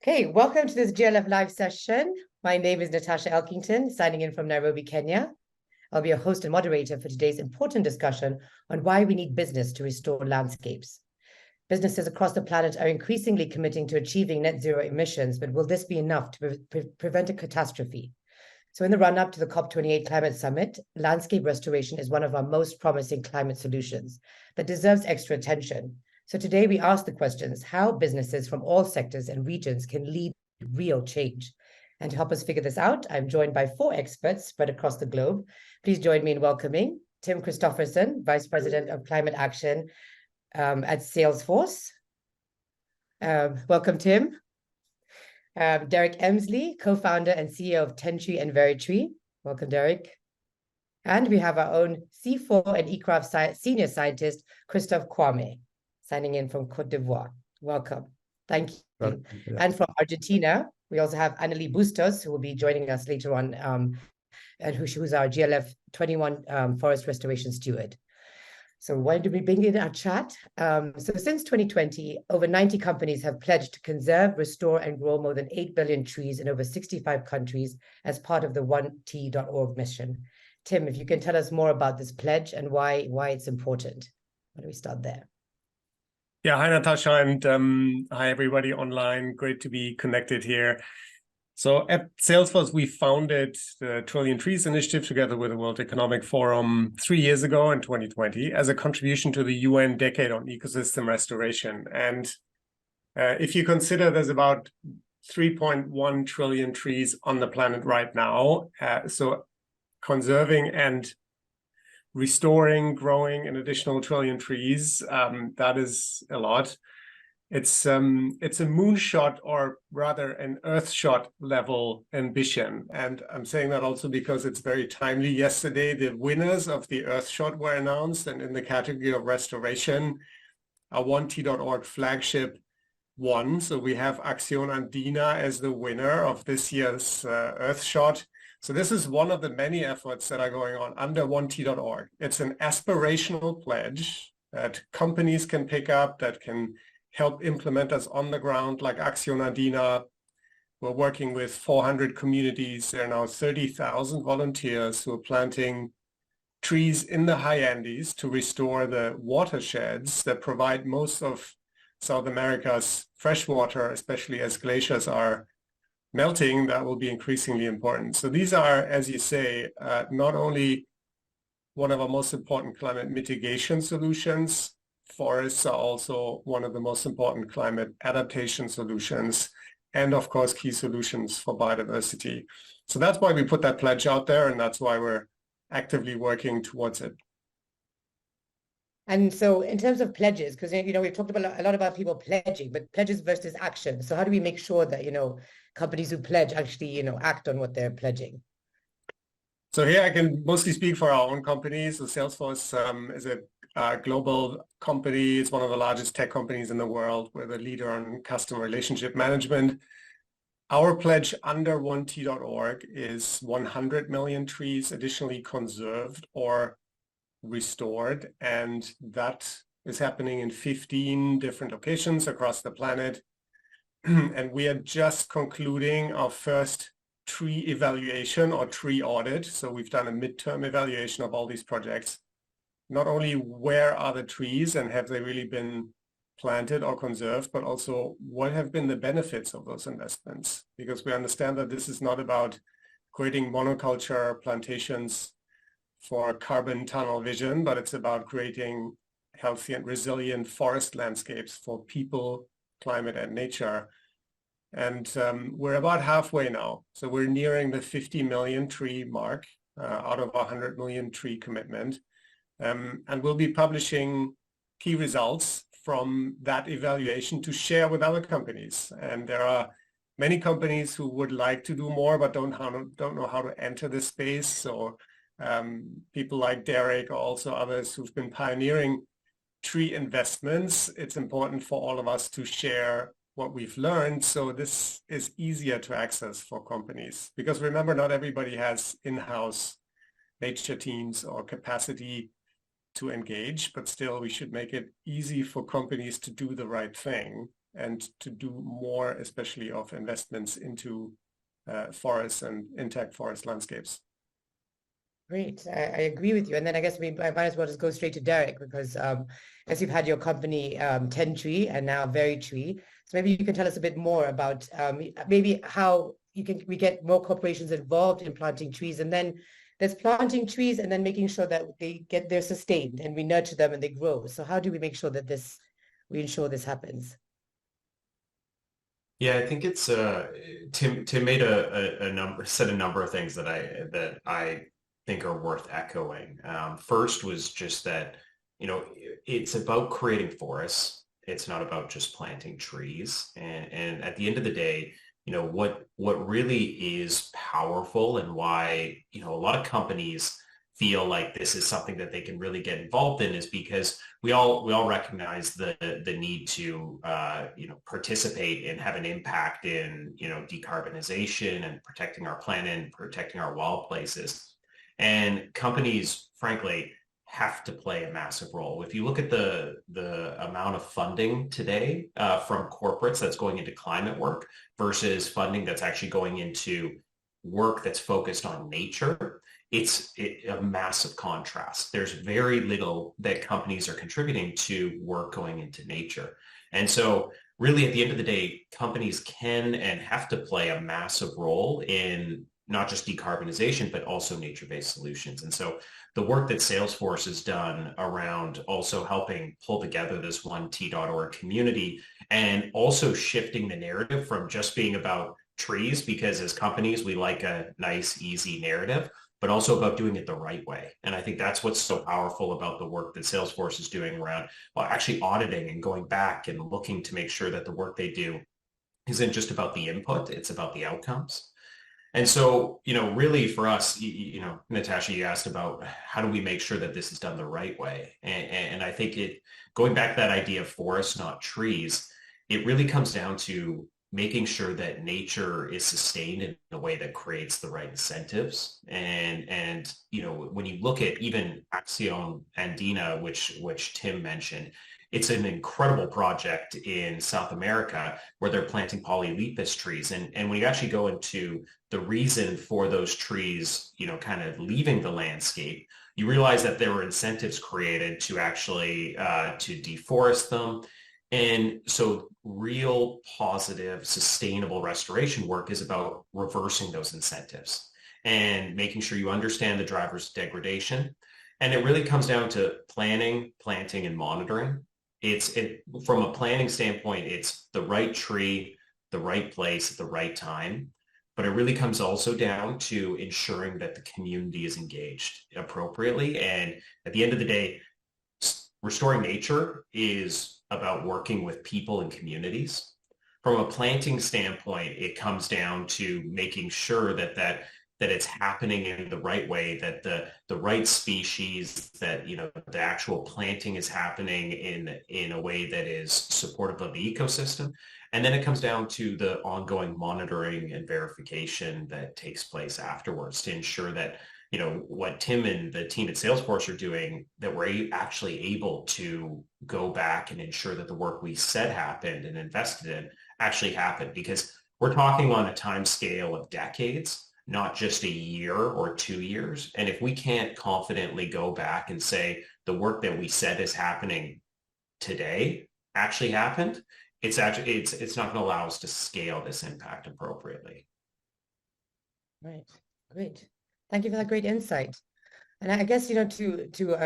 Okay, welcome to this GLF live session. My name is Natasha Elkington, signing in from Nairobi, Kenya. I'll be your host and moderator for today's important discussion on why we need business to restore landscapes. Businesses across the planet are increasingly committing to achieving net zero emissions, but will this be enough to prevent a catastrophe? So in the run-up to the COP28 Climate Summit, landscape restoration is one of our most promising climate solutions that deserves extra attention. So today we ask the questions, how businesses from all sectors and regions can lead real change. And to help us figure this out, I'm joined by 4 experts spread across the globe. Please join me in welcoming Tim Christophersen, Vice President of Climate Action at Salesforce. Welcome, Tim. Derrick Emsley, co-founder and CEO of Tentree and Veritree. Welcome, Derrick. And we have our own CIFOR-ICRAF senior scientist, Christophe Kouame, signing in from Côte d'Ivoire. Welcome. Thank you. Yeah. And from Argentina, we also have Analí Bustos, who will be joining us later on, and who's our GLF 21 Forest Restoration Steward. So why did we bring in our chat? So since 2020, over 90 companies have pledged to conserve, restore, and grow more than 8 billion trees in over 65 countries as part of the 1T.org mission. Tim, if you can tell us more about this pledge and why it's important. Why don't we start there? Yeah, hi, Natasha, and hi, everybody online. Great to be connected here. So at Salesforce, we founded the Trillion Trees Initiative together with the World Economic Forum 3 years ago in 2020 as a contribution to the UN Decade on Ecosystem Restoration. And if you consider there's about 3.1 trillion trees on the planet right now, so conserving and restoring, growing an additional trillion trees, that is a lot. It's a moonshot, or rather an earthshot level ambition. And I'm saying that also because it's very timely. Yesterday, the winners of the earthshot were announced, and in the category of restoration, our 1T.org flagship won. So we have Acción Andina as the winner of this year's earthshot. So this is one of the many efforts that are going on under 1T.org. It's an aspirational pledge that companies can pick up, that can help implement us on the ground, like Acción Andina. We're working with 400 communities. There are now 30,000 volunteers who are planting trees in the high Andes to restore the watersheds that provide most of South America's fresh water, especially as glaciers are melting. That will be increasingly important. So these are, as you say, not only one of our most important climate mitigation solutions, forests are also one of the most important climate adaptation solutions, and of course, key solutions for biodiversity. So that's why we put that pledge out there, and that's why we're actively working towards it. And so in terms of pledges, because, we've talked about a lot about people pledging, but pledges versus action. So how do we make sure that, companies who pledge actually, act on what they're pledging? So here I can mostly speak for our own company. So Salesforce is a global company. It's one of the largest tech companies in the world. We're the leader on customer relationship management. Our pledge under 1T.org is 100 million trees additionally conserved or restored, and that is happening in 15 different locations across the planet. And we are just concluding our first tree evaluation or tree audit. So we've done a midterm evaluation of all these projects. Not only where are the trees and have they really been planted or conserved, but also what have been the benefits of those investments? Because we understand that this is not about creating monoculture plantations for carbon tunnel vision, but it's about creating healthy and resilient forest landscapes for people, climate, and nature. And we're about halfway now. So we're nearing the 50 million tree mark out of a 100 million tree commitment. And we'll be publishing key results from that evaluation to share with other companies. And there are many companies who would like to do more, but don't know how to enter this space. So people like Derrick, or also others who've been pioneering tree investments, it's important for all of us to share what we've learned, so this is easier to access for companies. Because remember, not everybody has in-house nature teams or capacity to engage, but still we should make it easy for companies to do the right thing and to do more, especially of investments into forests and intact forest landscapes. Great, I agree with you. And then I guess I might as well just go straight to Derrick, because as you've had your company Tentree and now Veritree, so maybe you can tell us a bit more about maybe how we get more corporations involved in planting trees, and then there's planting trees and then making sure that they're sustained and we nurture them and they grow. So how do we make sure that we ensure this happens? Yeah, I think it's Tim made said a number of things that I think are worth echoing. First was just that, it's about creating forests. It's not about just planting trees. And at the end of the day, what really is powerful and why, a lot of companies feel like this is something that they can really get involved in is because we all recognize the need to participate and have an impact in decarbonization and protecting our planet and protecting our wild places. And companies, frankly, have to play a massive role. If you look at the amount of funding today from corporates that's going into climate work versus funding that's actually going into work that's focused on nature, it's a massive contrast. There's very little that companies are contributing to work going into nature. And so really at the end of the day, companies can and have to play a massive role in not just decarbonization, but also nature-based solutions. And so the work that Salesforce has done around also helping pull together this 1T.org community and also shifting the narrative from just being about trees, because as companies, we like a nice, easy narrative, but also about doing it the right way. And I think that's what's so powerful about the work that Salesforce is doing around, well, actually auditing and going back and looking to make sure that the work they do isn't just about the input, it's about the outcomes. And so, really for us, Natasha, you asked about how do we make sure that this is done the right way? And I think going back to that idea of forests, not trees, it really comes down to making sure that nature is sustained in a way that creates the right incentives. And when you look at even Acción Andina, which Tim mentioned, it's an incredible project in South America where they're planting polylepis trees. And when you actually go into the reason for those trees, kind of leaving the landscape, you realize that there were incentives created to actually to deforest them. And so real positive, sustainable restoration work is about reversing those incentives and making sure you understand the drivers of degradation. And it really comes down to planning, planting, and monitoring. From a planning standpoint, it's the right tree, the right place at the right time. But it really comes also down to ensuring that the community is engaged appropriately. And at the end of the day, restoring nature is about working with people and communities. From a planting standpoint, it comes down to making sure that it's happening in the right way, that the right species, that the actual planting is happening in a way that is supportive of the ecosystem. And then it comes down to the ongoing monitoring and verification that takes place afterwards to ensure that what Tim and the team at Salesforce are doing, that we're actually able to go back and ensure that the work we said happened and invested in actually happened, because we're talking on a time scale of decades, not just a year or 2 years. And if we can't confidently go back and say the work that we said is happening today actually happened, it's not going to allow us to scale this impact appropriately. Right. Great. Thank you for that great insight. And I guess, to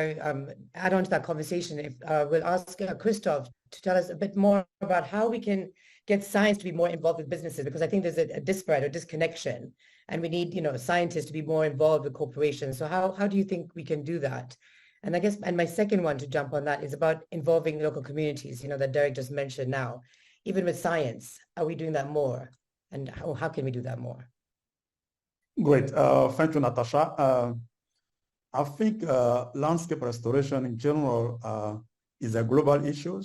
add on to that conversation, we'll ask Christophe to tell us a bit more about how we can get science to be more involved with businesses, because I think there's a disparate or disconnection, and we need, scientists to be more involved with corporations. So how do you think we can do that? And I guess, and my second one to jump on that is about involving local communities, that Derrick just mentioned now. Even with science, are we doing that more? And how can we do that more? Great. Thank you, Natasha. I think landscape restoration in general is a global issue,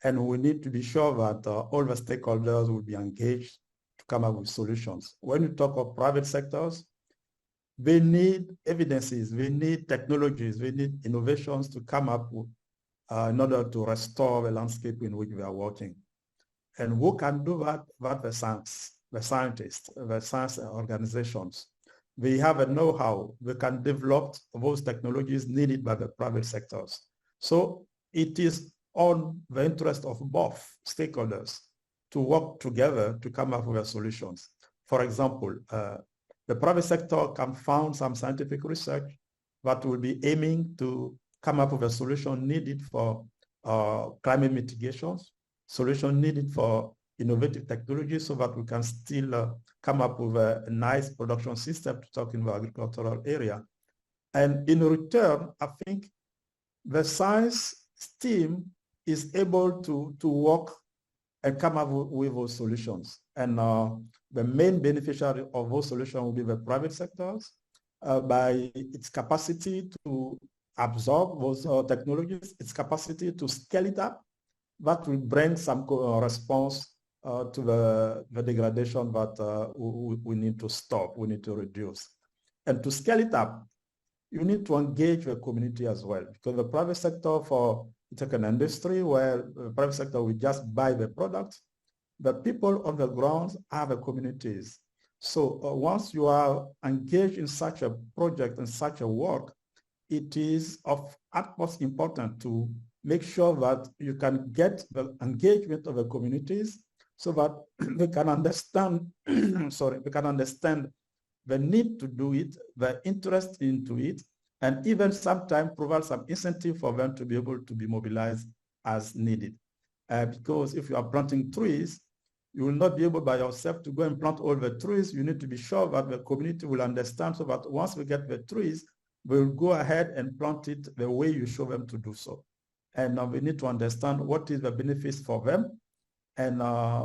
and we need to be sure that all the stakeholders will be engaged to come up with solutions. When you talk of private sectors, they need evidences, they need technologies, they need innovations to come up with in order to restore the landscape in which we are working. And who can do that? But the scientists, the science organizations. They have a know-how. They can develop those technologies needed by the private sectors. So it is on the interest of both stakeholders to work together to come up with solutions. For example, the private sector can fund some scientific research that will be aiming to come up with a solution needed for climate mitigations, solution needed for innovative technology so that we can still come up with a nice production system to talk in the agricultural area. And in return, I think the science team is able to work and come up with those solutions. And the main beneficiary of those solutions will be the private sectors by its capacity to absorb those technologies, its capacity to scale it up. That will bring some response to the degradation that we need to stop, we need to reduce. And to scale it up, you need to engage the community as well, because the private sector, for it's like an industry where the private sector will just buy the product, but people on the ground are the communities. So once you are engaged in such a project and such a work, it is of utmost importance to make sure that you can get the engagement of the communities so that they can understand, they can understand the need to do it, the interest into it, and even sometimes provide some incentive for them to be able to be mobilized as needed. Because if you are planting trees, you will not be able by yourself to go and plant all the trees. You need to be sure that the community will understand so that once we get the trees, we'll go ahead and plant it the way you show them to do so. And we need to understand what is the benefits for them. And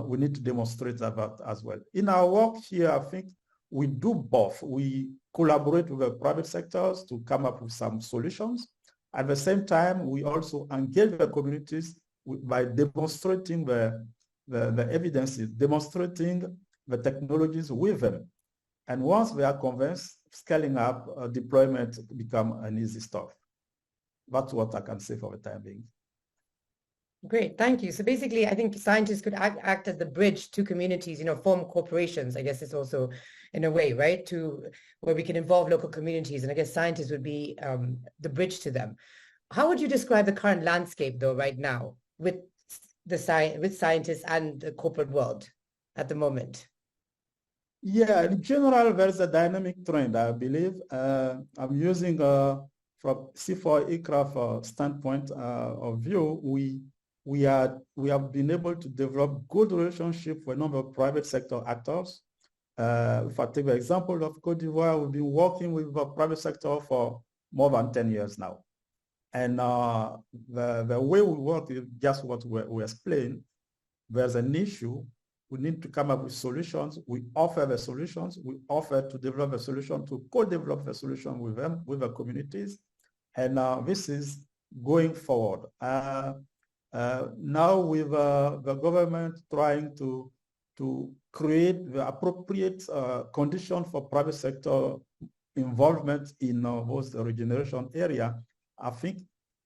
we need to demonstrate that as well. In our work here, I think we do both. We collaborate with the private sectors to come up with some solutions. At the same time, we also engage the communities by demonstrating the evidences, demonstrating the technologies with them. And once they are convinced, scaling up, deployment become an easy stuff. That's what I can say for the time being. Great, thank you. So basically, I think scientists could act as the bridge to communities, form corporations, I guess it's also in a way, right, to where we can involve local communities. And I guess scientists would be the bridge to them. How would you describe the current landscape, though, right now with scientists and the corporate world at the moment? Yeah, in general, there's a dynamic trend, I believe. I'm using from CIFOR-ICRAF standpoint of view, we have been able to develop good relationship with a number of private sector actors. If I take the example of Côte d'Ivoire, we've been working with the private sector for more than 10 years now. And the way we work is just what we explained. There's an issue. We need to come up with solutions. We offer the solutions. We offer to develop a solution, to co-develop the solution with them, with the communities. And this is going forward. Now with the government trying to create the appropriate condition for private sector involvement in those regeneration area, I think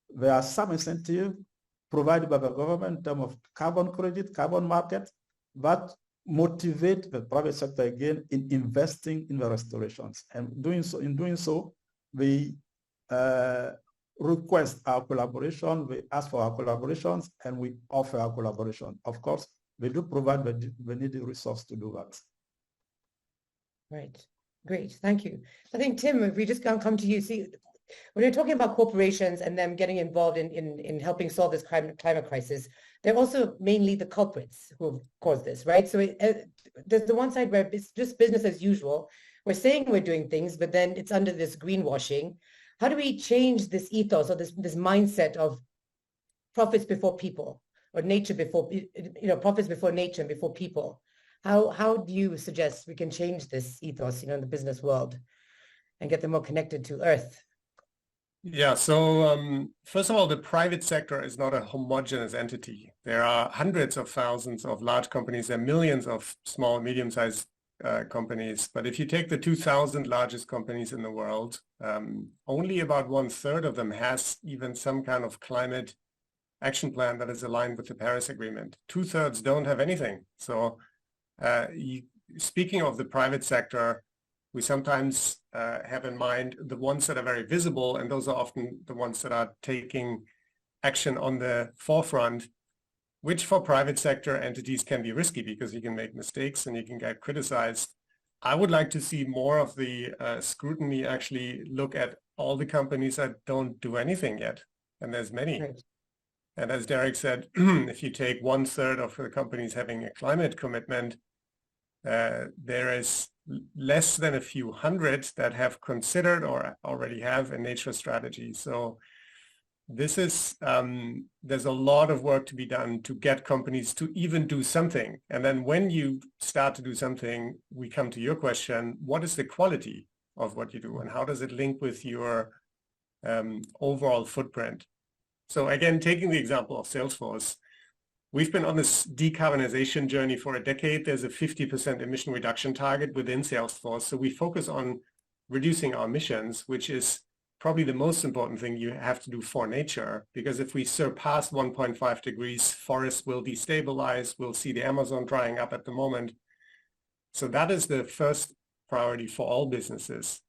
there are some incentive provided by the government in terms of carbon credit, carbon market, that motivate the private sector again in investing in the restorations. And in doing so, we request our collaboration, we ask for our collaborations, and we offer our collaboration. Of course, we do provide the needed resource to do that. Right, great, thank you. I think, Tim, if we just come to you, see, when you're talking about corporations and them getting involved in helping solve this climate crisis, they're also mainly the culprits who have caused this, right? So there's the one side where it's just business as usual. We're saying we're doing things, but then it's under this greenwashing. How do we change this ethos or this mindset of profits before people, or nature before, profits before nature and before people? How do you suggest we can change this ethos, in the business world and get them more connected to Earth? Yeah, so first of all, the private sector is not a homogeneous entity. There are hundreds of thousands of large companies and millions of small, medium-sized companies. But if you take the 2,000 largest companies in the world, only about 1/3 of them has even some kind of climate action plan that is aligned with the Paris Agreement. 2/3 don't have anything. So speaking of the private sector, we sometimes have in mind the ones that are very visible, and those are often the ones that are taking action on the forefront, which for private sector entities can be risky because you can make mistakes and you can get criticized. I would like to see more of the scrutiny actually look at all the companies that don't do anything yet. And there's many. Right. And as Derrick said, if you take 1/3 of the companies having a climate commitment, there is less than a few hundred that have considered or already have a nature strategy. So this is, there's a lot of work to be done to get companies to even do something. And then when you start to do something, we come to your question, what is the quality of what you do and how does it link with your overall footprint? So again, taking the example of Salesforce, we've been on this decarbonization journey for a decade. There's a 50% emission reduction target within Salesforce. So we focus on reducing our emissions, which is probably the most important thing you have to do for nature, because if we surpass 1.5 degrees, forests will destabilize. We'll see the Amazon drying up at the moment. So that is the first priority for all businesses.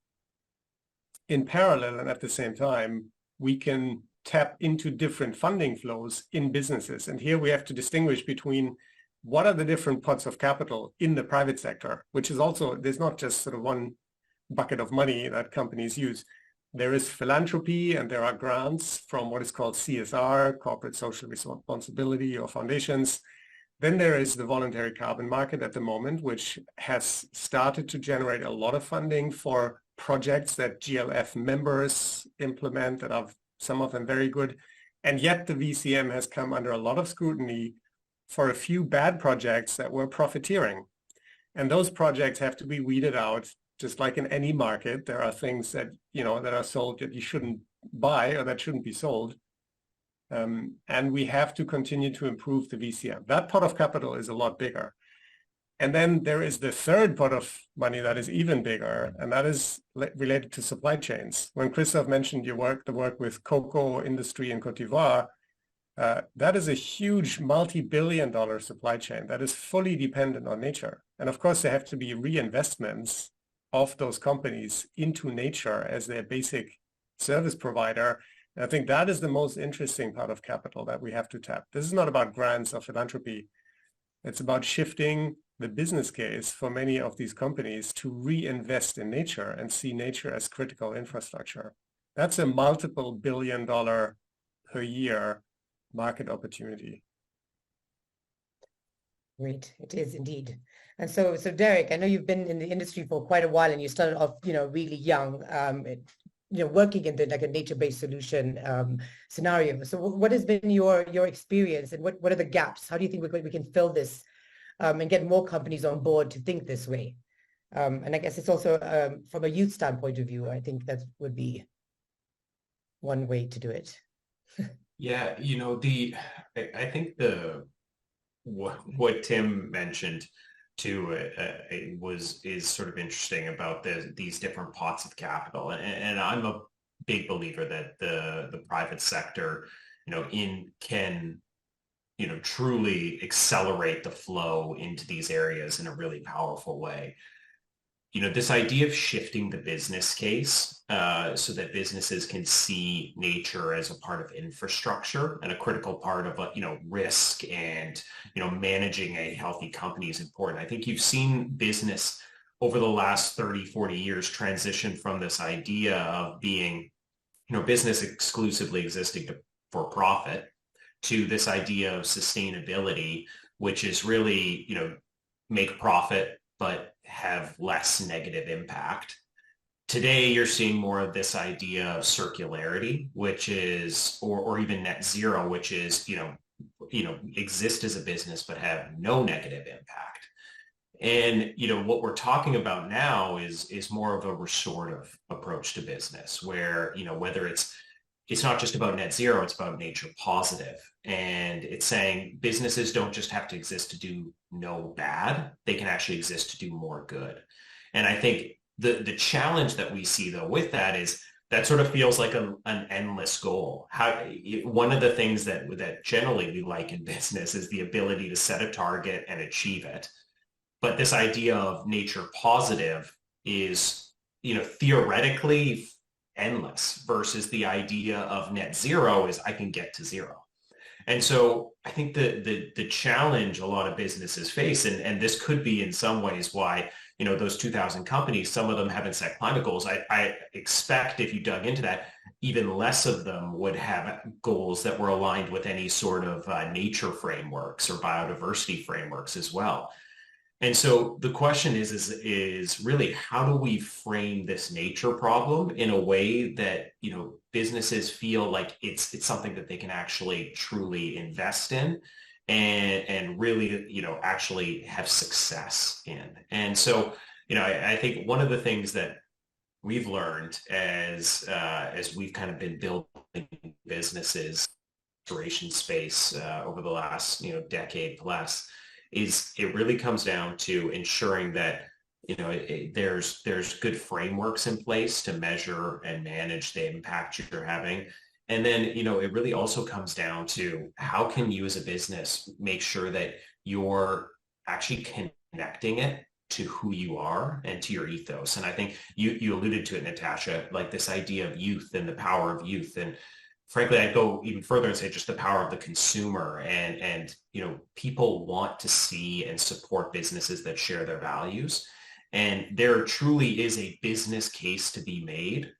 In parallel and at the same time, we can tap into different funding flows in businesses. And here we have to distinguish between what are the different pots of capital in the private sector, which is also, there's not just sort of one bucket of money that companies use. There is philanthropy and there are grants from what is called CSR, corporate social responsibility, or foundations. Then there is the voluntary carbon market at the moment, which has started to generate a lot of funding for projects that GLF members implement that are some of them very good. And yet the VCM has come under a lot of scrutiny for a few bad projects that were profiteering. And those projects have to be weeded out. Just like in any market, there are things that, you know, that are sold that you shouldn't buy or that shouldn't be sold. And we have to continue to improve the VCM. That pot of capital is a lot bigger. And then there is the third pot of money that is even bigger, and that is related to supply chains. When Christophe mentioned your work, the work with cocoa industry in Côte d'Ivoire, that is a huge multi-billion-dollar supply chain that is fully dependent on nature. And of course, there have to be reinvestments of those companies into nature as their basic service provider. And I think that is the most interesting part of capital that we have to tap. This is not about grants or philanthropy. It's about shifting the business case for many of these companies to reinvest in nature and see nature as critical infrastructure. That's a multiple billion-dollar per year market opportunity. Great, it is indeed. And so Derrick, I know you've been in the industry for quite a while, and you started off, really young, working in the like a nature-based solution scenario. So what has been your experience, and what are the gaps? How do you think we can fill this and get more companies on board to think this way? And I guess it's also from a youth standpoint of view, I think that would be one way to do it. Yeah, I think what Tim mentioned too is sort of interesting about these different pots of capital, and I'm a big believer that the private sector, can truly accelerate the flow into these areas in a really powerful way. This idea of shifting the business case so that businesses can see nature as a part of infrastructure and a critical part of risk and managing a healthy company is important. I think you've seen business over the last 30, 40 years transition from this idea of being business exclusively existing for profit to this idea of sustainability, which is really make profit but have less negative impact. Today, you're seeing more of this idea of circularity, which is, or even net zero, which is, exist as a business but have no negative impact. And, what we're talking about now is more of a restorative approach to business where, whether it's not just about net zero, it's about nature positive. And it's saying businesses don't just have to exist to do no bad, they can actually exist to do more good. And I think the challenge that we see though with that is that sort of feels like an endless goal. One of the things that generally we like in business is the ability to set a target and achieve it. But this idea of nature positive is, theoretically endless versus the idea of net zero is I can get to zero. And so I think the challenge a lot of businesses face, and this could be in some ways why, those 2,000 companies, some of them haven't set climate goals. I expect if you dug into that, even less of them would have goals that were aligned with any sort of nature frameworks or biodiversity frameworks as well. And so the question is really, how do we frame this nature problem in a way that, businesses feel like it's something that they can actually truly invest in and really, actually have success in. And so, I think one of the things that we've learned as we've kind of been building businesses, restoration space over the last, decade plus, is it really comes down to ensuring that there's good frameworks in place to measure and manage the impact you're having. And then it really also comes down to how can you as a business make sure that you're actually connecting it to who you are and to your ethos. And I think you alluded to it, Natasha, like this idea of youth and the power of youth. And frankly, I'd go even further and say just the power of the consumer and people want to see and support businesses that share their values. And there truly is a business case to be made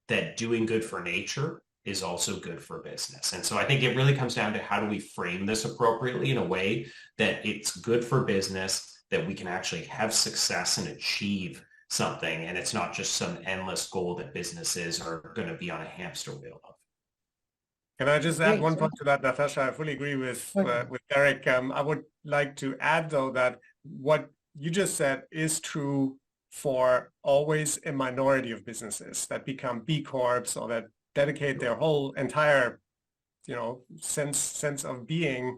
that doing good for nature is also good for business. And so I think it really comes down to how do we frame this appropriately in a way that it's good for business, that we can actually have success and achieve something. And it's not just some endless goal that businesses are going to be on a hamster wheel of. Can I just add one point to that, Natasha? I fully agree with Derrick. I would like to add, though, that what you just said is true for always a minority of businesses that become B Corps or that dedicate their whole entire, sense of being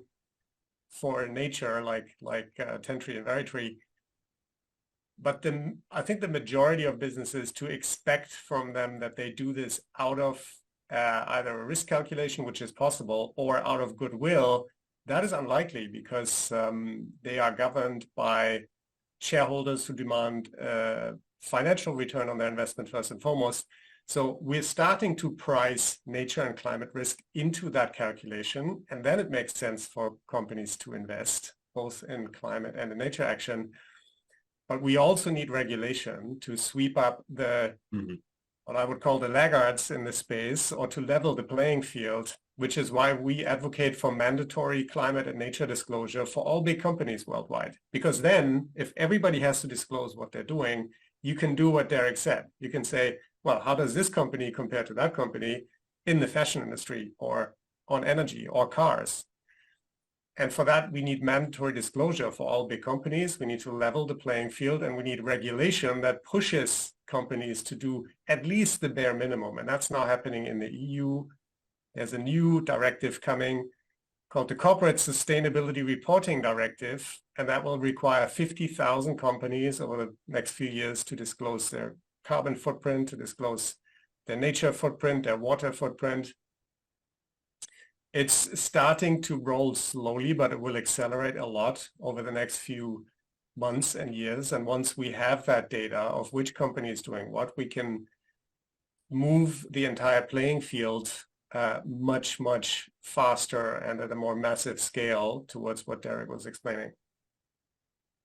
for nature, like Tentree and Veritree. But I think the majority of businesses, to expect from them that they do this out of either a risk calculation, which is possible, or out of goodwill, that is unlikely because they are governed by shareholders who demand financial return on their investment first and foremost. So we're starting to price nature and climate risk into that calculation, and then it makes sense for companies to invest both in climate and in nature action. But we also need regulation to sweep up the what I would call the laggards in the space, or to level the playing field, which is why we advocate for mandatory climate and nature disclosure for all big companies worldwide. Because then if everybody has to disclose what they're doing, you can do what Derrick said. You can say, well, how does this company compare to that company in the fashion industry or on energy or cars? And for that, we need mandatory disclosure for all big companies. We need to level the playing field, and we need regulation that pushes companies to do at least the bare minimum. And that's now happening in the EU. There's a new directive coming called the Corporate Sustainability Reporting Directive, and that will require 50,000 companies over the next few years to disclose their carbon footprint, to disclose their nature footprint, their water footprint. It's starting to roll slowly, but it will accelerate a lot over the next few months and years. And once we have that data of which company is doing what, we can move the entire playing field much, much faster and at a more massive scale towards what Derrick was explaining.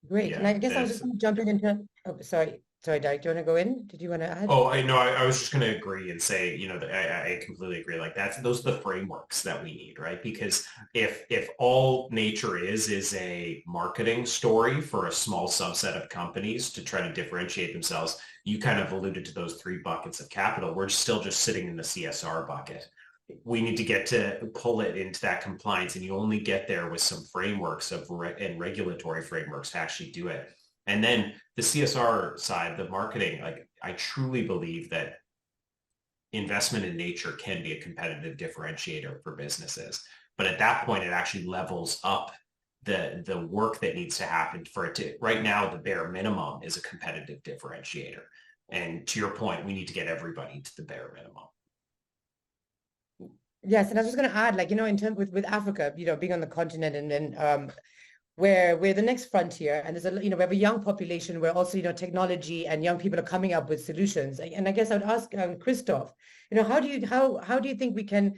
Great. And I guess I was just jumping into, sorry, Derrick, do you want to go in? Did you want to add? Oh, I was just going to agree and say, I completely agree. Like those are the frameworks that we need, right? Because if all nature is a marketing story for a small subset of companies to try to differentiate themselves, you kind of alluded to those three buckets of capital. We're still just sitting in the CSR bucket. We need to get to pull it into that compliance, and you only get there with some frameworks and regulatory frameworks to actually do it. And then the CSR side, the marketing, like I truly believe that investment in nature can be a competitive differentiator for businesses. But at that point, it actually levels up the work that needs to happen for it to, right now, the bare minimum is a competitive differentiator. And to your point, we need to get everybody to the bare minimum. Yes, and I was just going to add, like, in terms with Africa, being on the continent and then where we're the next frontier, and there's we have a young population where also, technology and young people are coming up with solutions. And I guess I would ask Christophe, how do you think we can,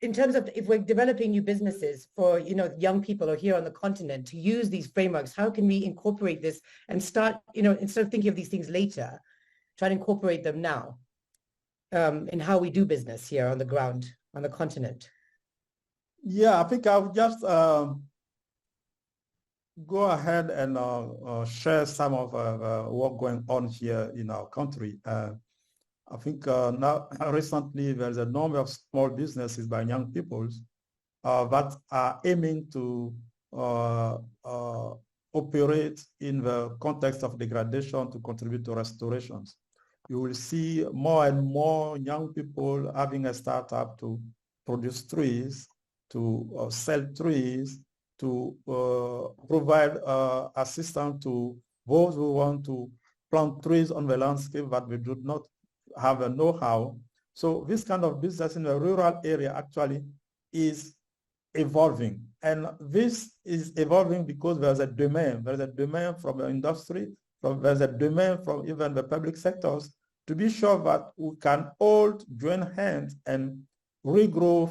in terms of if we're developing new businesses for, young people or here on the continent to use these frameworks, how can we incorporate this and start, instead of thinking of these things later, try to incorporate them now in how we do business here on the ground, on the continent? Yeah, I think I'll just go ahead and share some of what going on here in our country. I think now recently there's a number of small businesses by young people that are aiming to operate in the context of degradation to contribute to restorations. You will see more and more young people having a startup to produce trees, to sell trees, to provide assistance to those who want to plant trees on the landscape that we do not have a know-how. So this kind of business in the rural area actually is evolving. And this is evolving because there's a demand. There's a demand from the industry, there's a demand from even the public sectors to be sure that we can all join hands and regrow,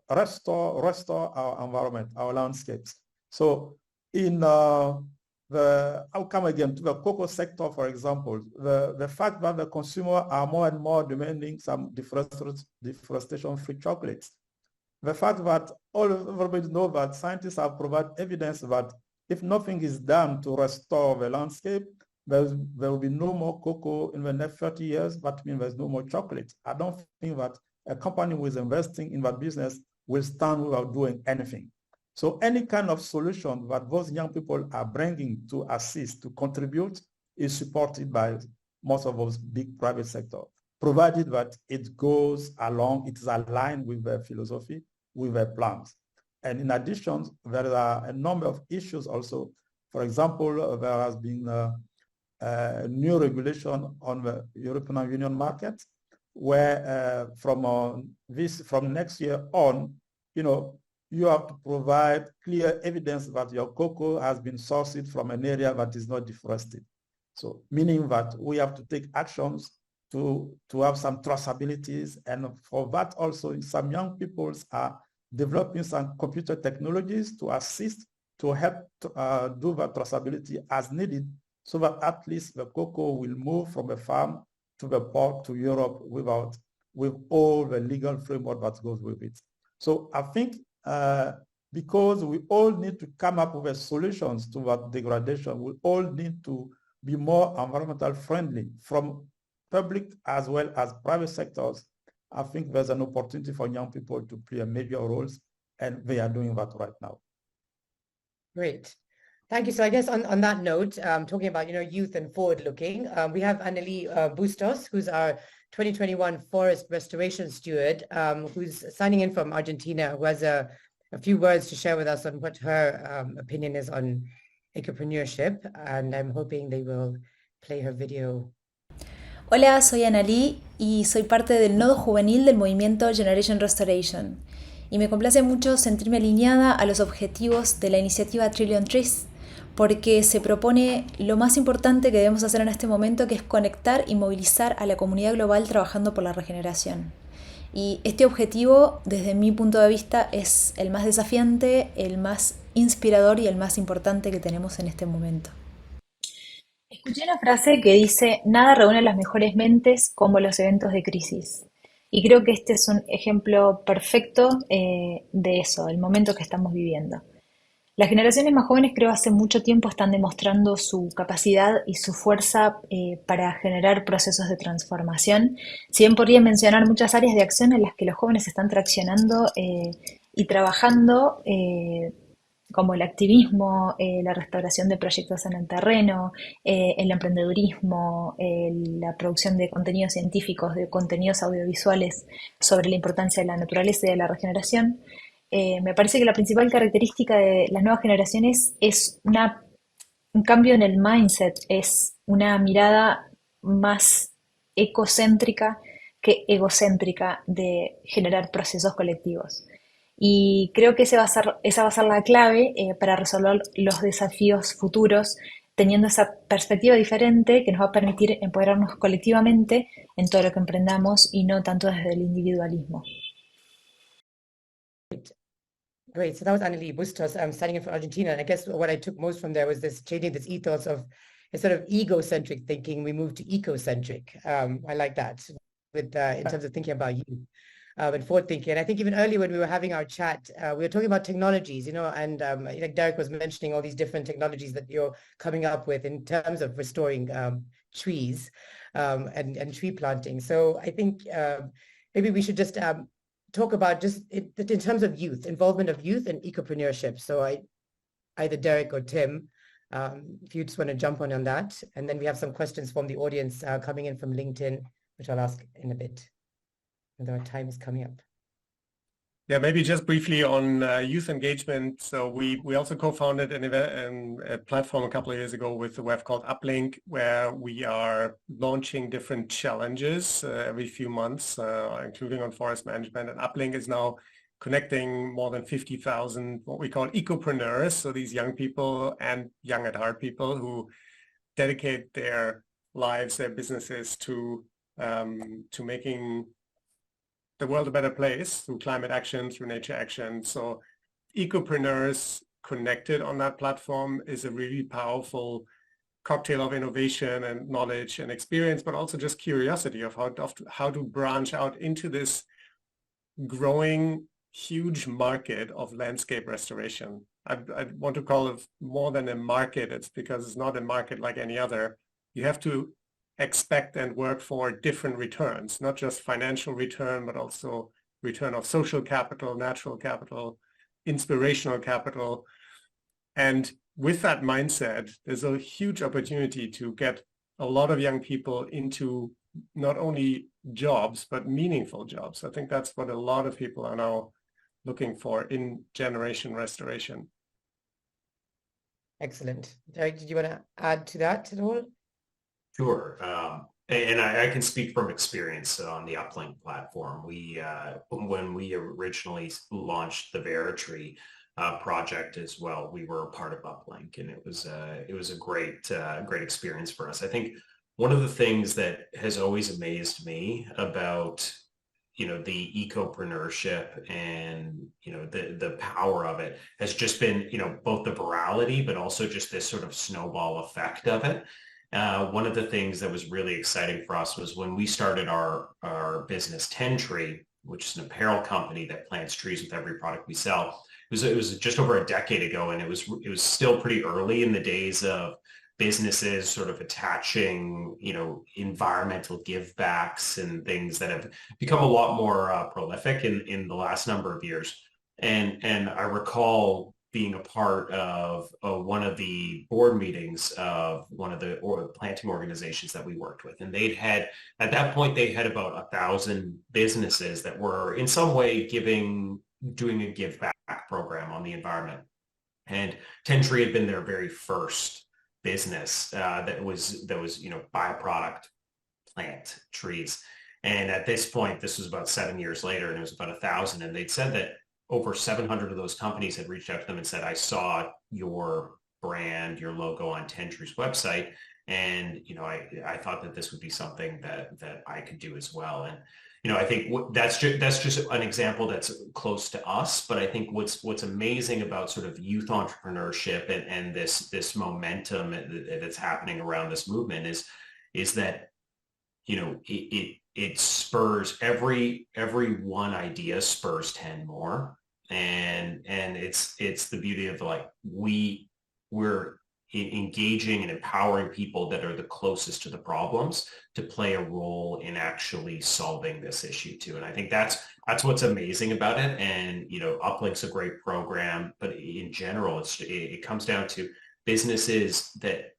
restore our environment, our landscapes. So in I'll come again to the cocoa sector, for example, the fact that the consumer are more and more demanding some deforestation-free chocolates. The fact that everybody knows that scientists have provided evidence that if nothing is done to restore the landscape, there will be no more cocoa in the next 30 years. That means there's no more chocolate. I don't think that a company who is investing in that business will stand without doing anything. So any kind of solution that those young people are bringing to assist, to contribute, is supported by most of those big private sector, provided that it goes along, it is aligned with their philosophy, with their plans. And in addition, there are a number of issues also. For example, there has been a new regulation on the European Union market, where from next year on, you have to provide clear evidence that your cocoa has been sourced from an area that is not deforested. So meaning that we have to take actions to have some traceabilities. And for that also, some young people are developing some computer technologies to assist, to help do that traceability as needed, so that at least the cocoa will move from the farm to the port to Europe with all the legal framework that goes with it. So I think because we all need to come up with solutions to that degradation, we all need to be more environmental friendly from public as well as private sectors. I think there's an opportunity for young people to play major roles, and they are doing that right now. Great. Thank you. So I guess on that note, talking about, youth and forward looking, we have Analí Bustos, who's our 2021 Forest Restoration Steward, who's signing in from Argentina, who has a few words to share with us on what her opinion is on ecopreneurship, and I'm hoping they will play her video. Hola, soy Analí y soy parte del nodo juvenil del movimiento Generation Restoration. Y me complace mucho sentirme alineada a los objetivos de la iniciativa Trillion Trees, porque se propone lo más importante que debemos hacer en este momento, que es conectar y movilizar a la comunidad global trabajando por la regeneración. Y este objetivo, desde mi punto de vista, es el más desafiante, el más inspirador y el más importante que tenemos en este momento. Escuché una frase que dice: nada reúne las mejores mentes como los eventos de crisis. Y creo que este es un ejemplo perfecto de eso, el momento que estamos viviendo. Las generaciones más jóvenes, creo, hace mucho tiempo están demostrando su capacidad y su fuerza para generar procesos de transformación. Si bien podría mencionar muchas áreas de acción en las que los jóvenes están traccionando y trabajando, como el activismo, la restauración de proyectos en el terreno, el emprendedurismo, la producción de contenidos científicos, de contenidos audiovisuales sobre la importancia de la naturaleza y de la regeneración. Me parece que la principal característica de las nuevas generaciones es un cambio en el mindset, es una mirada más ecocéntrica que egocéntrica de generar procesos colectivos. Y creo que esa va a ser la clave para resolver los desafíos futuros, teniendo esa perspectiva diferente que nos va a permitir empoderarnos colectivamente en todo lo que emprendamos y no tanto desde el individualismo. Great. So that was Analí, Bustos, standing in for Argentina. And I guess what I took most from there was this changing this ethos of instead of egocentric thinking, we moved to ecocentric. I like that with in terms of thinking about you and forward thinking. And I think even earlier when we were having our chat, we were talking about technologies, and like Derrick was mentioning all these different technologies that you're coming up with in terms of restoring trees and tree planting. So I think maybe we should just talk about just in terms of youth, involvement of youth and ecopreneurship. So either Derrick or Tim, if you just want to jump on that. And then we have some questions from the audience coming in from LinkedIn, which I'll ask in a bit. And our time is coming up. Yeah, maybe just briefly on youth engagement. So we also co-founded a platform a couple of years ago with the web called Uplink, where we are launching different challenges every few months, including on forest management. And Uplink is now connecting more than 50,000 what we call ecopreneurs. So these young people and young at heart people who dedicate their lives, their businesses to making the world a better place through climate action, through nature action. So ecopreneurs connected on that platform is a really powerful cocktail of innovation and knowledge and experience, but also just curiosity of how to branch out into this growing huge market of landscape restoration. I want to call it more than a market. It's because it's not a market like any other. You have to expect and work for different returns, not just financial return, but also return of social capital, natural capital, inspirational capital. And with that mindset, there's a huge opportunity to get a lot of young people into not only jobs, but meaningful jobs. I think that's what a lot of people are now looking for in generation restoration. Excellent. Derrick, did you want to add to that at all? Sure. And I can speak from experience on the Uplink platform. When we originally launched the Veritree project as well, we were a part of Uplink, and it was a great experience for us. I think one of the things that has always amazed me about the ecopreneurship and the power of it has just been both the virality, but also just this sort of snowball effect of it. One of the things that was really exciting for us was when we started our business Tentree, which is an apparel company that plants trees with every product we sell. It was just over a decade ago, and it was still pretty early in the days of businesses sort of attaching environmental givebacks and things that have become a lot more prolific in the last number of years. And I recall being a part of one of the board meetings of one of the planting organizations that we worked with. And at that point, they had about 1,000 businesses that were in some way doing a give back program on the environment. And Tentree had been their very first business that was byproduct plant trees. And at this point, this was about 7 years later, and it was about 1,000. And they'd said that over 700 of those companies had reached out to them and said, I saw your brand, your logo on Tentree's website. And, I thought that this would be something that I could do as well. And, I think that's just an example that's close to us. But I think what's amazing about sort of youth entrepreneurship and this momentum that's happening around this movement is that, it spurs every one idea spurs 10 more. And it's the beauty of we're engaging and empowering people that are the closest to the problems to play a role in actually solving this issue too. And I think that's what's amazing about it. And, Uplink's a great program, but in general, it comes down to businesses that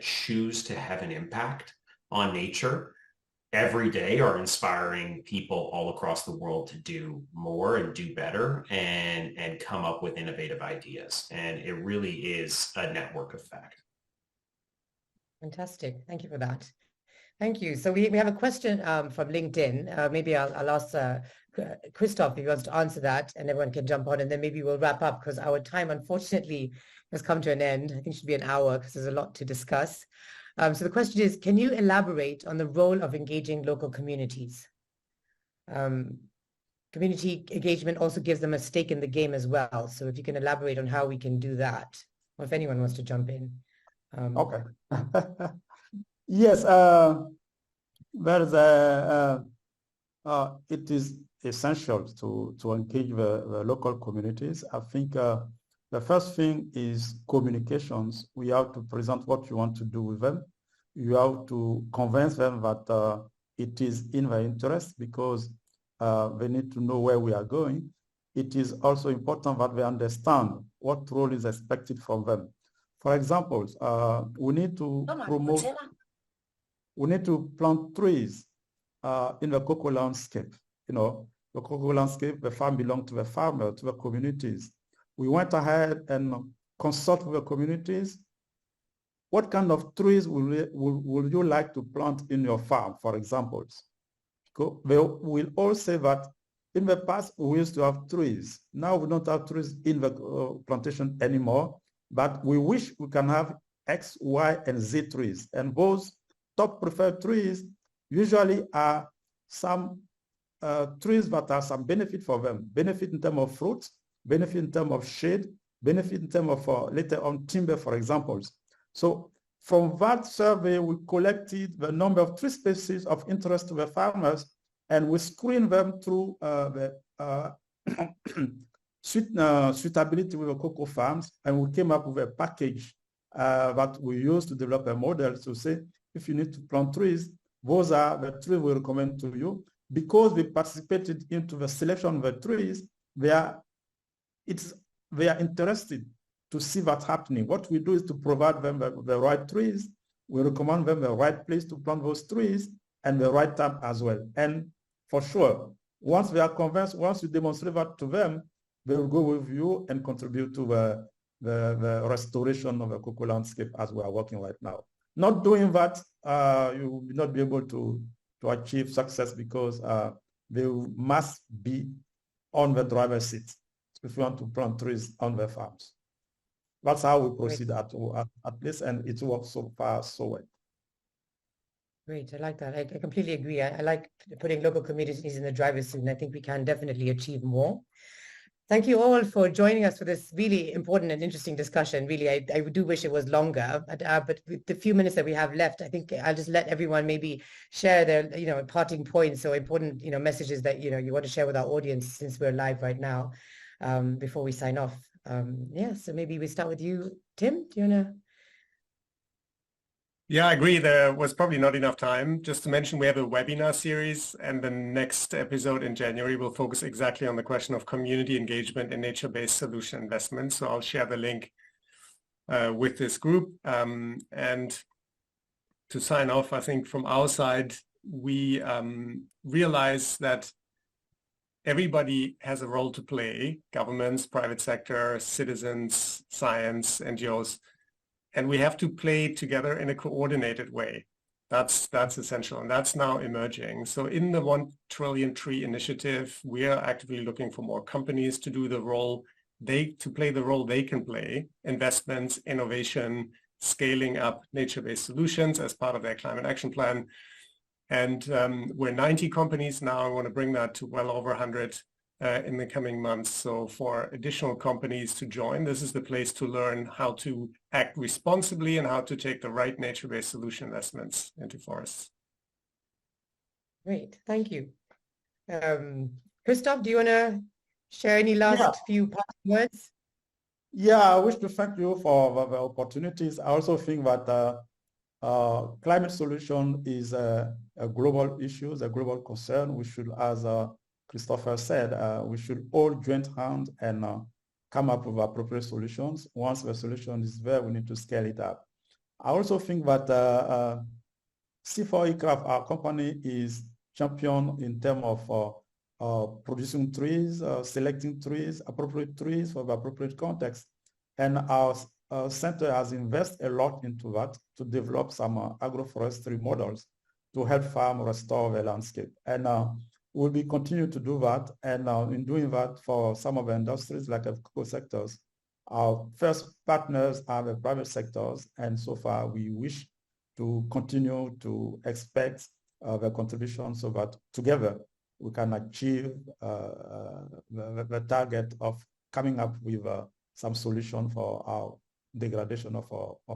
choose to have an impact on nature every day are inspiring people all across the world to do more and do better and come up with innovative ideas. And it really is a network effect. Fantastic. Thank you for that. Thank you. So we have a question from LinkedIn. Maybe I'll ask Christophe if he wants to answer that, and everyone can jump on, and then maybe we'll wrap up because our time, unfortunately, has come to an end. I think it should be an hour because there's a lot to discuss. So the question is, can you elaborate on the role of engaging local communities? Community engagement also gives them a stake in the game as well. So if you can elaborate on how we can do that, or if anyone wants to jump in. Okay. Yes, it is essential to engage the local communities. I think the first thing is communications. We have to present what you want to do with them. You have to convince them that it is in their interest because they need to know where we are going. It is also important that they understand what role is expected from them. For example, we need to plant trees in the cocoa landscape. You know, the cocoa landscape, the farm belongs to the farmer, to the communities. We went ahead and consult with the communities. What kind of trees will you like to plant in your farm, for example? They will all say that in the past, we used to have trees. Now we don't have trees in the plantation anymore, but we wish we can have X, Y, and Z trees. And those top preferred trees usually are some trees that have some benefit for them, benefit in terms of fruits, benefit in terms of shade, benefit in terms of later on timber, for example. So from that survey, we collected the number of tree species of interest to the farmers, and we screened them through the suitability with the cocoa farms, and we came up with a package that we used to develop a model to say, if you need to plant trees, those are the trees we recommend to you. Because we participated into the selection of the trees, they are interested to see what's happening. What we do is to provide them the right trees. We recommend them the right place to plant those trees and the right time as well. And for sure, once they are convinced, once you demonstrate that to them, they will go with you and contribute to the restoration of the cocoa landscape as we are working right now. Not doing that, you will not be able to achieve success because they must be on the driver's seat if you want to plant trees on the farms. That's how we proceed at least, and it works so far so well. Great, I like that. I completely agree. I like putting local communities in the driver's seat, and I think we can definitely achieve more. Thank you all for joining us for this really important and interesting discussion. Really, I do wish it was longer, but with the few minutes that we have left, I think I'll just let everyone maybe share their, parting points or important, messages that, you want to share with our audience since we're live right now, before we sign off. So maybe we start with you, Tim. Do you want to? Yeah, I agree. There was probably not enough time. Just to mention, we have a webinar series, and the next episode in January will focus exactly on the question of community engagement and nature-based solution investment. So I'll share the link with this group. And to sign off, I think from our side, we realize that everybody has a role to play: governments, private sector, citizens, science, NGOs. And we have to play together in a coordinated way. That's essential, and that's now emerging. So in the 1 Trillion Tree Initiative, we are actively looking for more companies to do the role to play the role they can play: investments, innovation, scaling up nature-based solutions as part of their climate action plan. And we're 90 companies now. I want to bring that to well over 100 in the coming months. So for additional companies to join, this is the place to learn how to act responsibly and how to take the right nature-based solution investments into forests. Great, thank you. Christophe, do you want to share any last few words? Yeah, I wish to thank you for the opportunities. I also think that climate solution is a global issue, a global concern. We should, as Christophe said, we should all join hands and come up with appropriate solutions. Once the solution is there, we need to scale it up. I also think that CIFOR-ICRAF, our company, is champion in terms of producing trees, selecting trees, appropriate trees for the appropriate context. And our center has invested a lot into that to develop some agroforestry models to help farm restore the landscape. And we'll be continue to do that. And in doing that for some of the industries like the cocoa sectors, our first partners are the private sectors. And so far we wish to continue to expect the contribution so that together we can achieve the target of coming up with some solution for our degradation of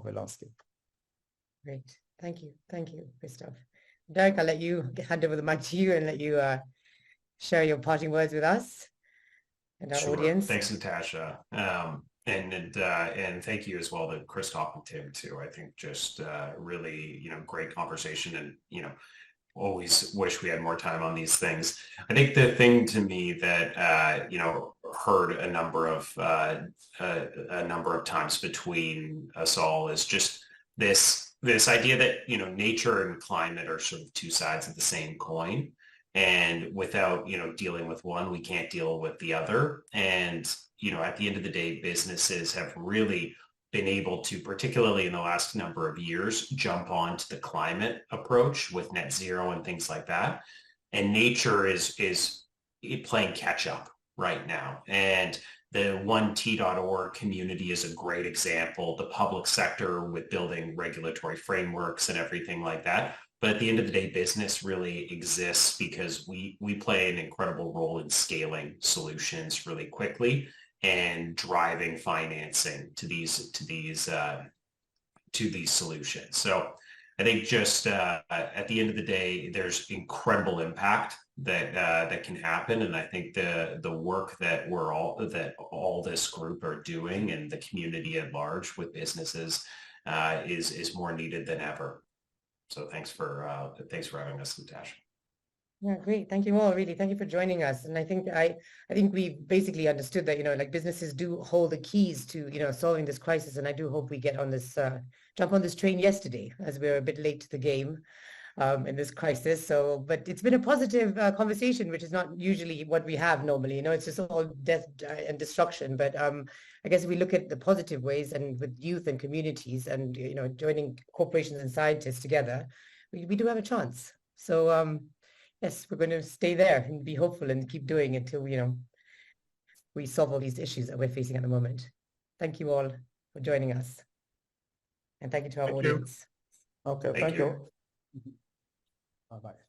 the landscape. Great. Thank you, Christophe. Derrick, I'll let you hand over the mic to you and let you share your parting words with us and our audience. Thanks, Natasha. And thank you as well to Christophe and Tim too. I think just really, great conversation, and, always wish we had more time on these things. I think the thing to me that, heard a number of times between us all is just this idea that, nature and climate are sort of two sides of the same coin. And without, dealing with one, we can't deal with the other. And, at the end of the day, businesses have really been able to, particularly in the last number of years, jump onto the climate approach with net zero and things like that. And nature is playing catch up right now. And the 1T.org community is a great example. The public sector with building regulatory frameworks and everything like that. But at the end of the day, business really exists because we play an incredible role in scaling solutions really quickly and driving financing to these solutions. So I think just at the end of the day, there's incredible impact that can happen, and I think the work that all this group are doing and the community at large with businesses is more needed than ever. So thanks for having us, Natasha. Yeah, great. Thank you all. Really, thank you for joining us. And I think we basically understood that businesses do hold the keys to solving this crisis. And I do hope we get on this jump on this train yesterday, as we're a bit late to the game in this crisis. So, but it's been a positive conversation, which is not usually what we have normally. It's just all death and destruction. But I guess we look at the positive ways, and with youth and communities, and joining corporations and scientists together, we do have a chance. So. Yes, we're going to stay there and be hopeful and keep doing it until we solve all these issues that we're facing at the moment. Thank you all for joining us. And thank you to our audience. Okay, thank you. Bye-bye.